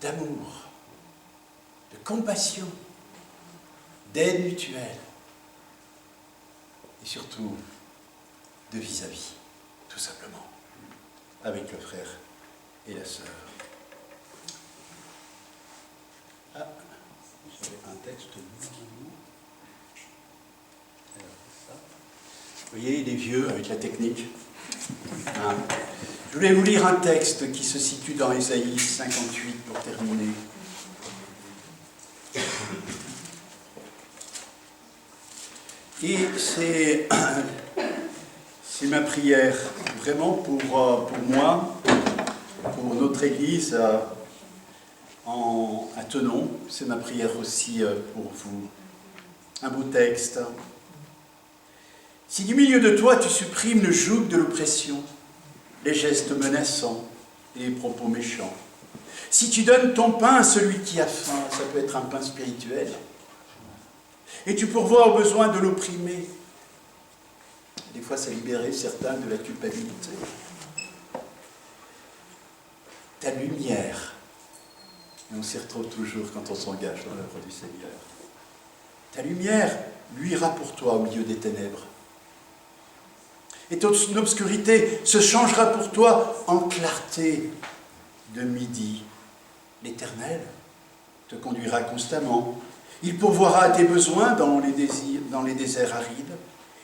D'amour? De compassion? D'aide mutuelle? Et surtout, de vis-à-vis, tout simplement, avec le frère et la sœur. Ah, j'avais un texte. Alors, ça. Vous voyez, les vieux avec la technique. Je voulais vous lire un texte qui se situe dans Ésaïe 58 pour terminer. Et c'est ma prière, vraiment pour moi, pour notre Église à Thonon. C'est ma prière aussi pour vous. Un beau texte. Si du milieu de toi tu supprimes le joug de l'oppression, les gestes menaçants et les propos méchants, si tu donnes ton pain à celui qui a faim, ça peut être un pain spirituel, et tu pourvois aux besoins de l'opprimé. Des fois, c'est libérer certains de la culpabilité. Ta lumière, et on s'y retrouve toujours quand on s'engage dans l'œuvre du Seigneur, ta lumière luira pour toi au milieu des ténèbres. Et ton obscurité se changera pour toi en clarté de midi. L'Éternel te conduira constamment. Il pourvoira à tes besoins dans les déserts arides.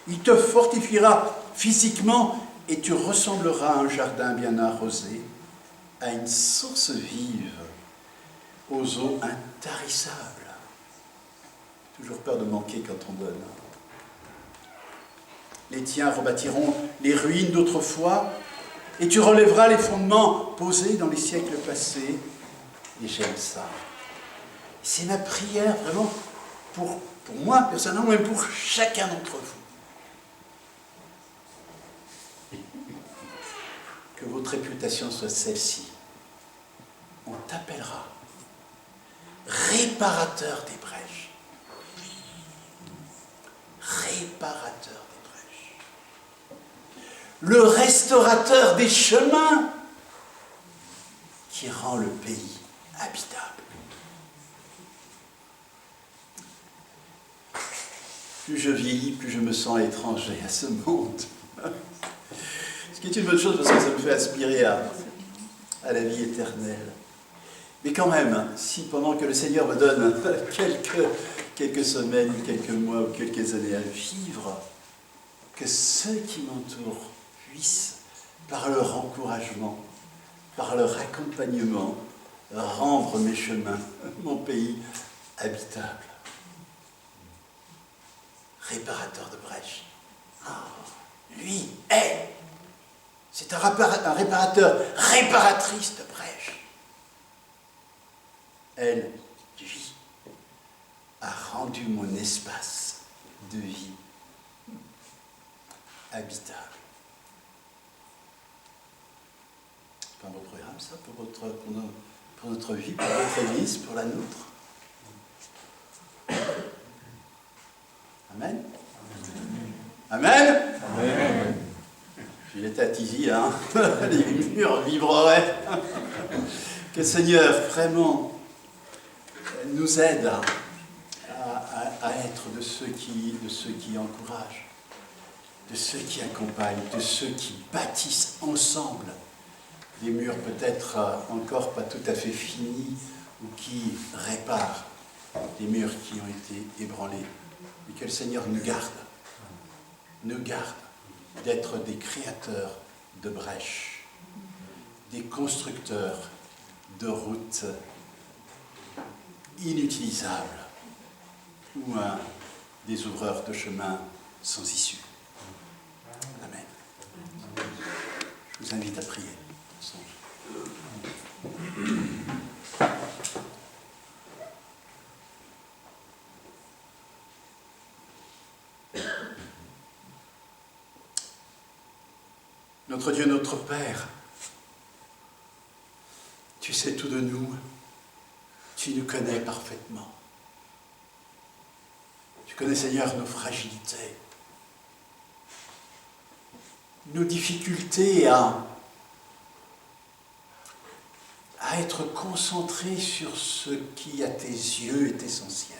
Il te fortifiera physiquement et tu ressembleras à un jardin bien arrosé, à une source vive, aux eaux intarissables. Toujours peur de manquer quand on donne. Les tiens rebâtiront les ruines d'autrefois et tu relèveras les fondements posés dans les siècles passés. Et j'aime ça. C'est ma prière vraiment pour moi personnellement, mais pour chacun d'entre vous. Que votre réputation soit celle-ci. On t'appellera réparateur des brèches. Réparateur des brèches. Le restaurateur des chemins qui rend le pays habitable. Plus je vieillis, plus je me sens étranger à ce monde. Ce qui est une bonne chose parce que ça me fait aspirer à à la vie éternelle. Mais quand même, si pendant que le Seigneur me donne quelques semaines, quelques mois ou quelques années à vivre, que ceux qui m'entourent puissent, par leur encouragement, par leur accompagnement, rendre mes chemins, mon pays, habitable. Réparateur de brèches. Ah, lui, elle, c'est un réparateur, réparatrice de brèches. Elle, lui, a rendu mon espace de vie habitable. C'est un beau programme, ça, pour notre vie, pour notre Église, pour la nôtre. Amen. Amen. Amen. Il était à Tizi, hein. Les murs vibreraient. Que le Seigneur vraiment nous aide à être de ceux qui encouragent, de ceux qui accompagnent, de ceux qui bâtissent ensemble des murs peut-être encore pas tout à fait finis ou qui réparent des murs qui ont été ébranlés. Et que le Seigneur nous garde d'être des créateurs de brèches, des constructeurs de routes inutilisables ou des ouvreurs de chemin sans issue. Amen. Je vous invite à prier. Notre Dieu, notre Père, tu sais tout de nous, tu nous connais parfaitement. Tu connais, Seigneur, nos fragilités, nos difficultés à être concentrés sur ce qui, à tes yeux, est essentiel.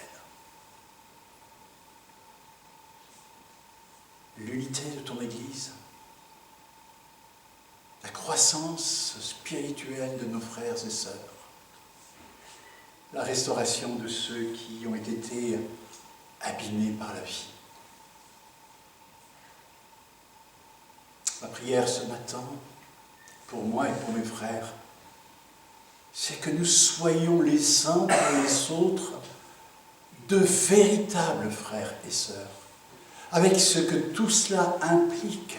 L'unité de ton Église, la croissance spirituelle de nos frères et sœurs, la restauration de ceux qui ont été abîmés par la vie. Ma prière ce matin, pour moi et pour mes frères, c'est que nous soyons les uns pour les autres de véritables frères et sœurs, avec ce que tout cela implique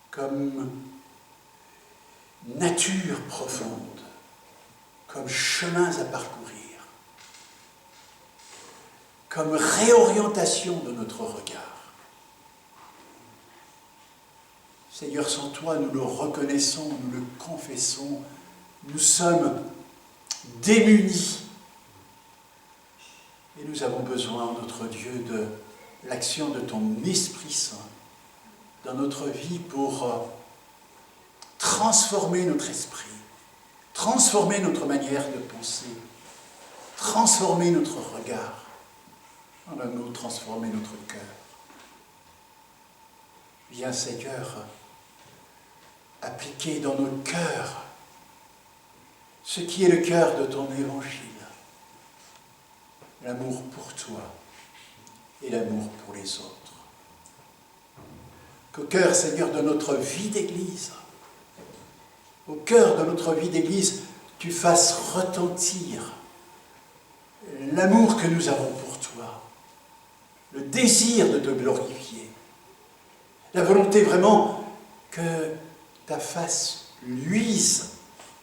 comme nature profonde, comme chemins à parcourir, comme réorientation de notre regard. Seigneur, sans toi, nous le reconnaissons, nous le confessons, nous sommes démunis. Et nous avons besoin, notre Dieu, de l'action de ton Esprit Saint dans notre vie pour transformer notre esprit, transformer notre manière de penser, transformer notre regard, en un mot, transformer notre cœur. Viens, Seigneur, appliquer dans nos cœurs ce qui est le cœur de ton évangile. L'amour pour toi et l'amour pour les autres. Qu'au cœur, Seigneur, de notre vie d'Église, au cœur de notre vie d'Église, tu fasses retentir l'amour que nous avons pour toi, le désir de te glorifier, la volonté vraiment que ta face luise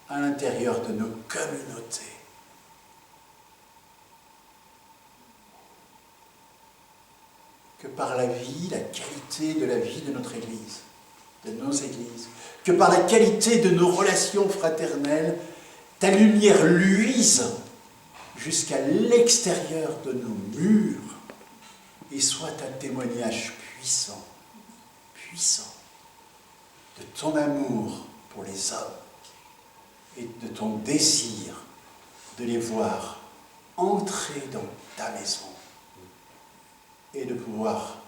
à l'intérieur de nos communautés. Que par la vie, la qualité de la vie de notre Église, de nos Églises, que par la qualité de nos relations fraternelles, ta lumière luise jusqu'à l'extérieur de nos murs et soit un témoignage puissant, de ton amour pour les hommes et de ton désir de les voir entrer dans ta maison. et de pouvoir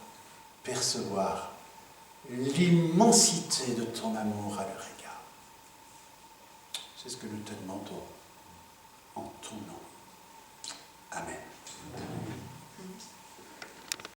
percevoir l'immensité de ton amour à leur égard. C'est ce que nous te demandons en ton nom. Amen.